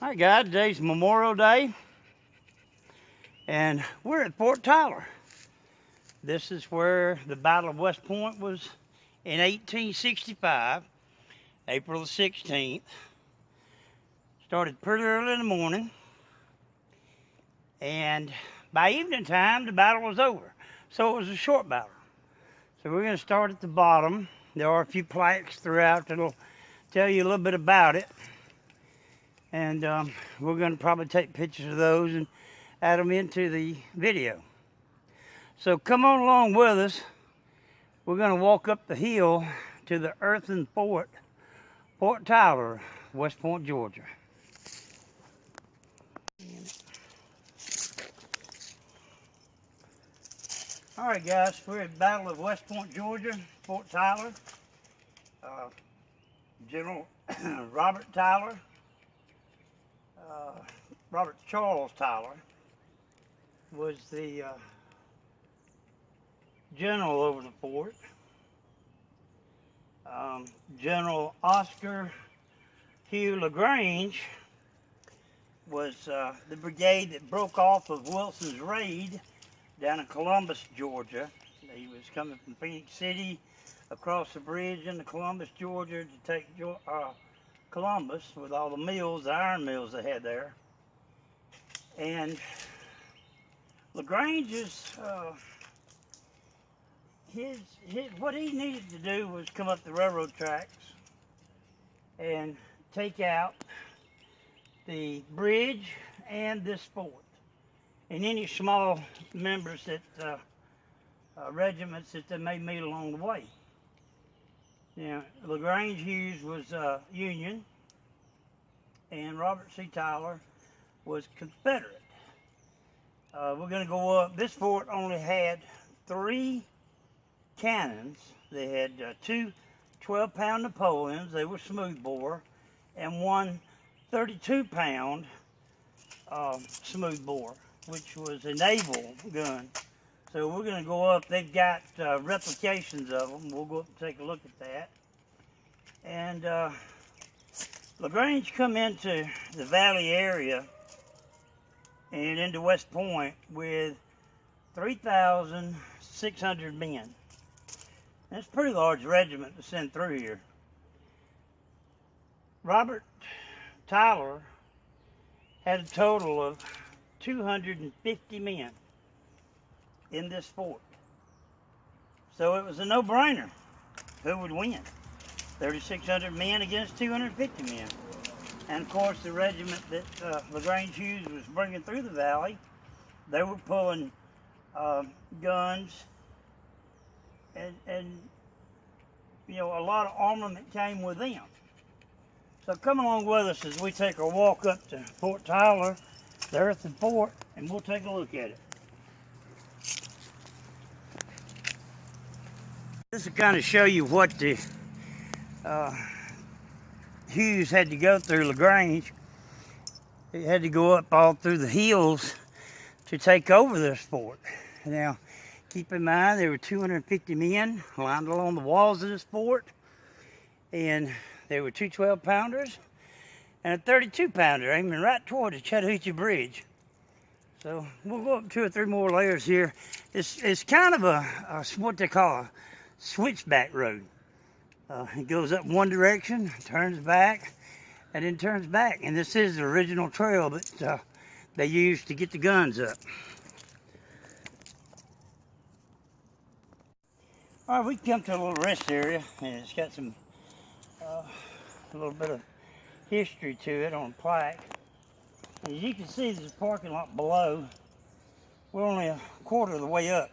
Hi guys, today's Memorial Day and we're at Fort Tyler. This is where the Battle of West Point was in 1865, April the 16th. Started pretty early in the morning, and by evening time the battle was over. So it was a short battle. So we're going to start at the bottom. There are a few plaques throughout that'll tell you a little bit about it. And we're going to probably take pictures of those and add them into the video. So come on along with us. We're going to walk up the hill to the earthen fort, Fort Tyler, West Point, Georgia. All right, guys, we're at Battle of West Point, Georgia, Fort Tyler. General Robert Tyler. Robert Charles Tyler was the general over the fort. General Oscar Hugh LaGrange was the brigade that broke off of Wilson's raid down in Columbus, Georgia. He was coming from Phoenix City across the bridge into Columbus, Georgia to take Columbus with all the mills, the iron mills they had there. And LaGrange's, what he needed to do was come up the railroad tracks and take out the bridge and this fort and any small members that regiments that they may meet along the way. Now, LaGrange Hughes was Union, and Robert C. Tyler was Confederate. We're going to go up. This fort only had 3 cannons. They had 2 12-pound Napoleons. They were smoothbore, and 1 32-pound smoothbore, which was a naval gun. So we're going to go up. They've got replications of them. We'll go up and take a look at that. And LaGrange come into the valley area and into West Point with 3,600 men. That's a pretty large regiment to send through here. Robert Tyler had a total of 250 men in this fort. So it was a no-brainer. Who would win? 3,600 men against 250 men. And of course the regiment that LaGrange Hughes was bringing through the valley, they were pulling guns and you know, a lot of armament came with them. So come along with us as we take a walk up to Fort Tyler, the earthen fort, and we'll take a look at it. This will kind of show you what the Hughes had to go through, LaGrange. He had to go up all through the hills to take over this fort. Now, keep in mind there were 250 men lined along the walls of this fort, and there were 2 12-pounders and a 32-pounder aiming right toward the Chattahoochee Bridge. So we'll go up 2 or 3 more layers here. It's kind of a what they call a switchback road. It goes up one direction, turns back, and then turns back. And this is the original trail that they used to get the guns up. All right, we come to a little rest area, and it's got some a little bit of history to it on a plaque. As you can see, there's a parking lot below. We're only a quarter of the way up.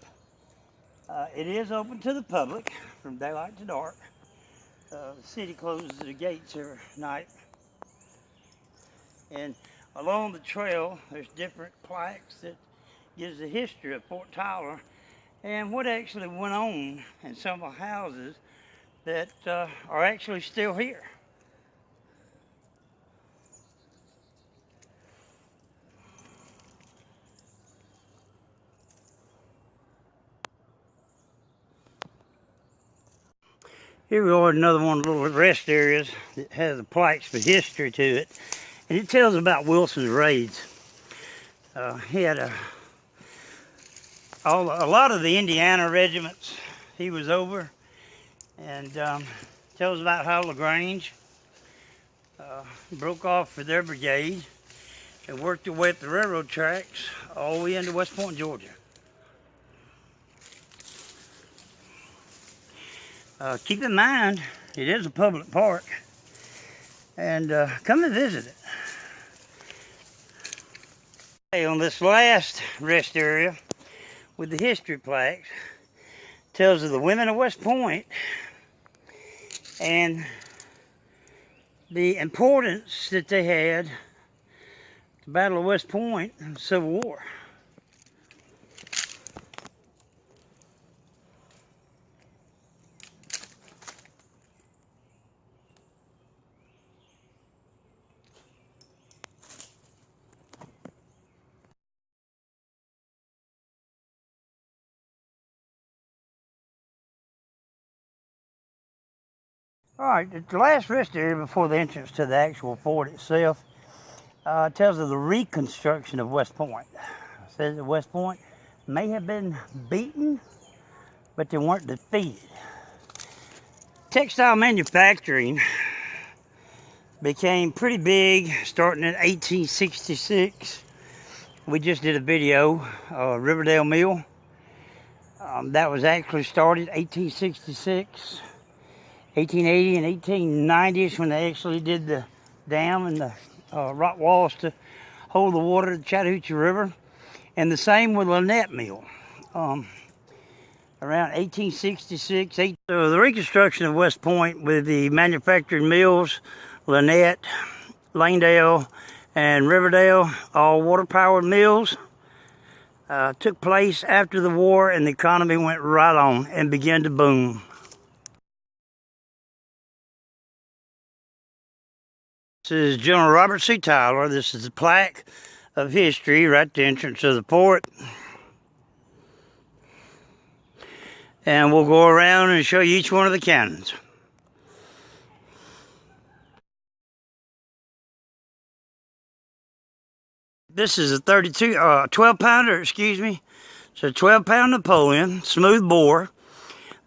It is open to the public from daylight to dark. The city closes the gates every night. And along the trail, there's different plaques that gives the history of Fort Tyler and what actually went on in some of the houses that are actually still here. Here we are, another one of the little rest areas that has the plaques for history to it. And it tells about Wilson's raids. He had a lot of the Indiana regiments he was over, and tells about how LaGrange broke off for their brigade and worked their way up the railroad tracks all the way into West Point, Georgia. Keep in mind, it is a public park, and come and visit it. On this last rest area with the history plaques, tells of the women of West Point and the importance that they had, the Battle of West Point and the Civil War. All right, the last rest area before the entrance to the actual fort itself tells of the reconstruction of West Point. It says that West Point may have been beaten, but they weren't defeated. Textile manufacturing became pretty big starting in 1866. We just did a video, Riverdale Mill. That was actually started 1866. 1880 and 1890 is when they actually did the dam and the rock walls to hold the water of the Chattahoochee River. And the same with Lannett Mill. Around 1866. So the reconstruction of West Point with the manufacturing mills, Lannett, Langdale, and Riverdale, all water-powered mills, took place after the war, and the economy went right on and began to boom. This is General Robert C. Tyler. This is the plaque of history right at the entrance of the fort. And we'll go around and show you each one of the cannons. This is a 12-pounder, excuse me. It's a 12-pound Napoleon, smooth bore.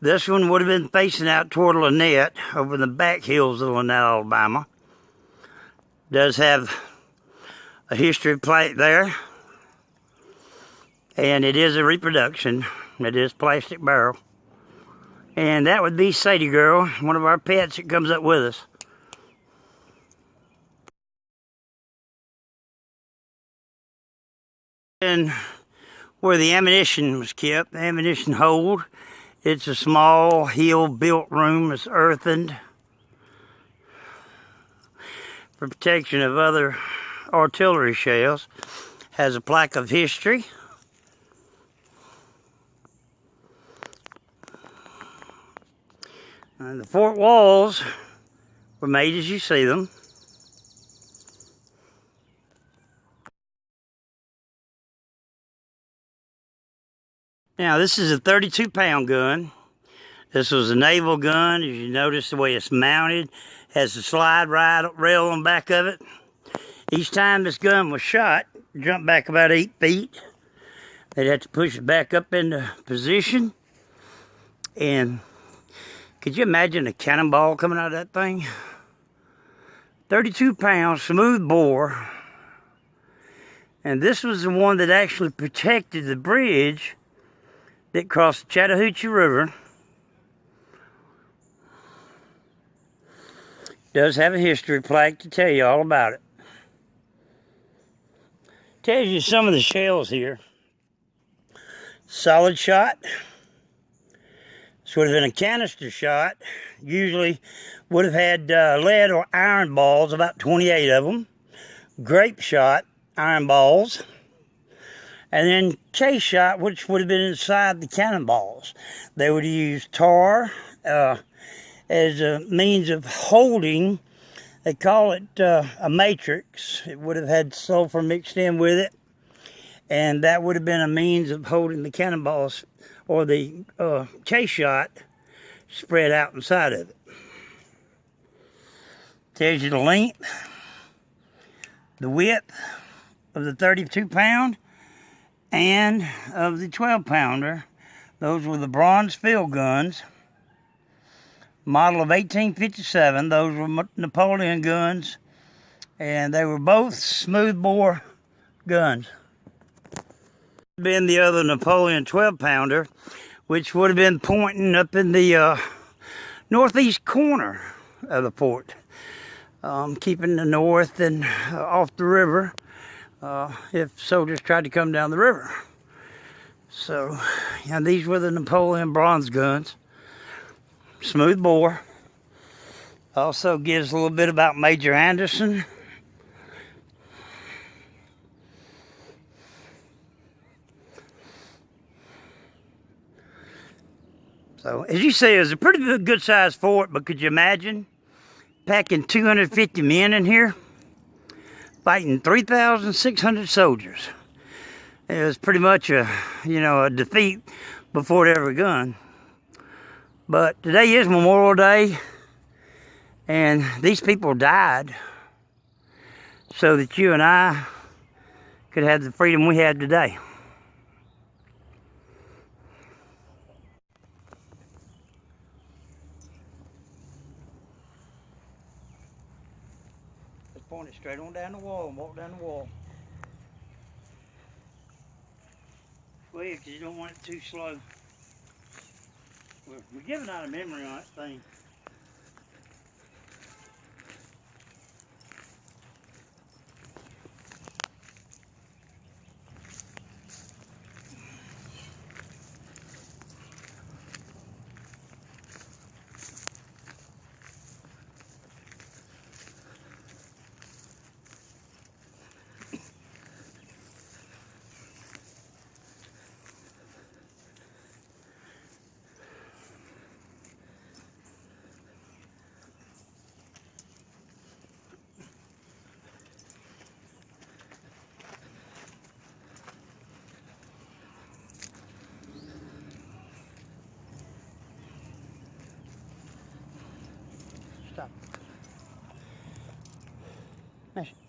This one would have been facing out toward Lannett over the back hills of Lannett, Alabama. Does have a history plate there, and it is a reproduction. It is plastic barrel, and that would be Sadie Girl, one of our pets that comes up with us. And where the ammunition was kept, the ammunition hold, it's a small hill-built room. It's earthened for protection of other artillery shells. Has a plaque of history. And the fort walls were made as you see them. Now this is a 32-pound gun. This was a naval gun. As you notice the way it's mounted, has a slide rail on the back of it. Each time this gun was shot, jumped back about 8 feet. They'd have to push it back up into position. And could you imagine a cannonball coming out of that thing? 32 pounds, smooth bore. And this was the one that actually protected the bridge that crossed the Chattahoochee River. Does have a history plaque to tell you all about it. Tells you some of the shells here. Solid shot. This would have been a canister shot. Usually would have had lead or iron balls, about 28 of them. Grape shot, iron balls. And then case shot, which would have been inside the cannonballs. They would use tar as a means of holding. They call it a matrix. It would have had sulfur mixed in with it. And that would have been a means of holding the cannonballs or the case shot spread out inside of it. Tells you the length the width of the 32 pound and of the 12 pounder. Those were the bronze field guns, model of 1857. Those were Napoleon guns, and they were both smoothbore guns. Been the other Napoleon 12 pounder, which would have been pointing up in the northeast corner of the fort, keeping the north and off the river if soldiers tried to come down the river. So, yeah, these were the Napoleon bronze guns, smooth bore. Also gives a little bit about Major Anderson. So, as you see, it was a pretty good sized fort, but could you imagine packing 250 men in here, fighting 3,600 soldiers? It was pretty much a defeat before it ever begun. But today is Memorial Day, and these people died so that you and I could have the freedom we have today. Just point it straight on down the wall and walk down the wall. Quick, because you don't want it too slow. We're giving out a memory on that thing. Stop. Measure.